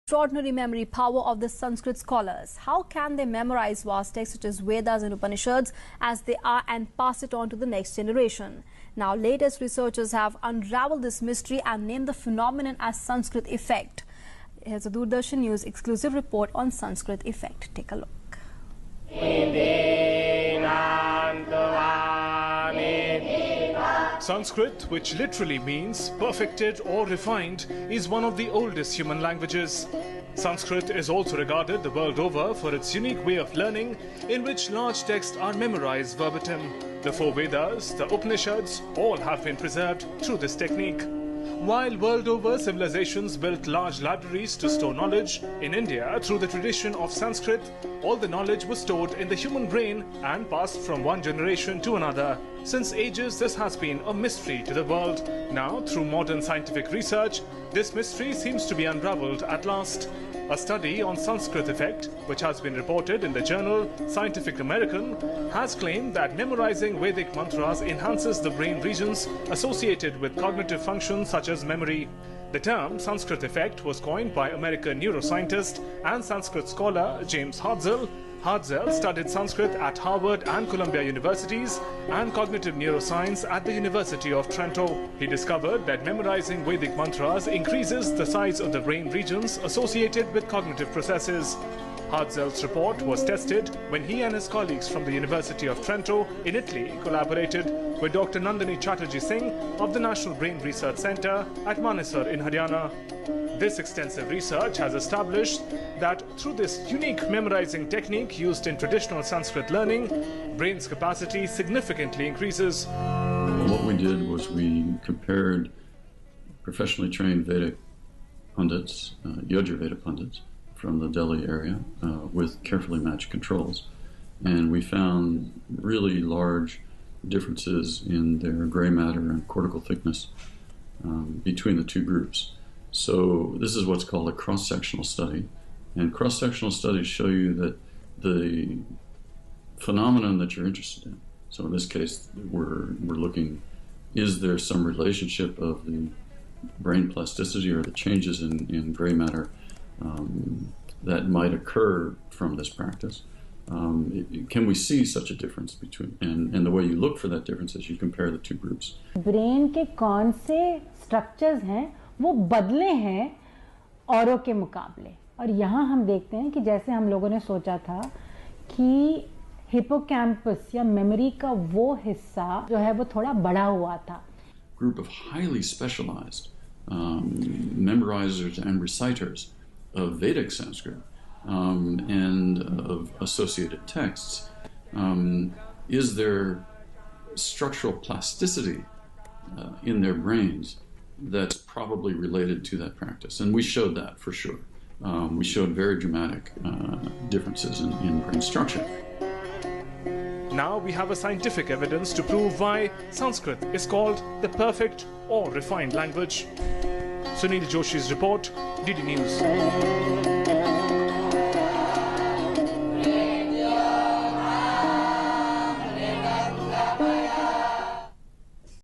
Extraordinary memory power of the Sanskrit scholars. How can they memorize vast texts such as Vedas and Upanishads as they are and pass it on to the next generation? Now, latest researchers have unraveled this mystery and named the phenomenon as Sanskrit effect. Here's a Doordarshan News exclusive report on Sanskrit effect. Take a look. Sanskrit, which literally means perfected or refined, is one of the oldest human languages. Sanskrit is also regarded the world over for its unique way of learning, in which large texts are memorized verbatim. The four Vedas, the Upanishads, all have been preserved through this technique. While world over civilizations built large libraries to store knowledge, in India, through the tradition of Sanskrit, all the knowledge was stored in the human brain and passed from one generation to another. Since ages, this has been a mystery to the world. Now, through modern scientific research, this mystery seems to be unraveled at last. A study on Sanskrit effect, which has been reported in the journal Scientific American, has claimed that memorizing Vedic mantras enhances the brain regions associated with cognitive functions such as memory. The term Sanskrit effect was coined by American neuroscientist and Sanskrit scholar James Hartzell. Hartzell studied Sanskrit at Harvard and Columbia universities and cognitive neuroscience at the University of Trento. He discovered that memorizing Vedic mantras increases the size of the brain regions associated with cognitive processes. Hartzell's report was tested when he and his colleagues from the University of Trento in Italy collaborated with Dr. Nandini Chatterjee Singh of the National Brain Research Centre at Manesar in Haryana. This extensive research has established that through this unique memorizing technique used in traditional Sanskrit learning, brain's capacity significantly increases. What we did was we compared professionally trained Vedic pundits, Yajurveda pundits, from the Delhi area with carefully matched controls. And we found really large differences in their gray matter and cortical thickness between the two groups. So this is what's called a cross-sectional study. And cross-sectional studies show you that the phenomenon that you're interested in, so in this case we're looking, is there some relationship of the brain plasticity or the changes in gray matter that might occur from this practice? Can we see such a difference between, and the way you look for that difference is you compare the two groups. Brain के कौन से structures हैं वो बदले हैं औरों के मुकाबले, और यहाँ हम देखते हैं कि जैसे हम लोगों ने सोचा था कि हिपोकैम्पस या मेमोरी का वो हिस्सा जो है वो थोड़ा बड़ा हुआ था. Group of highly specialized memorizers and reciters of Vedic Sanskrit and of associated texts. Is there structural plasticity in their brains that's probably related to that practice? And we showed that for sure. We showed very dramatic differences in brain structure. Now we have a scientific evidence to prove why Sanskrit is called the perfect or refined language. Sunil Joshi's report, DD News.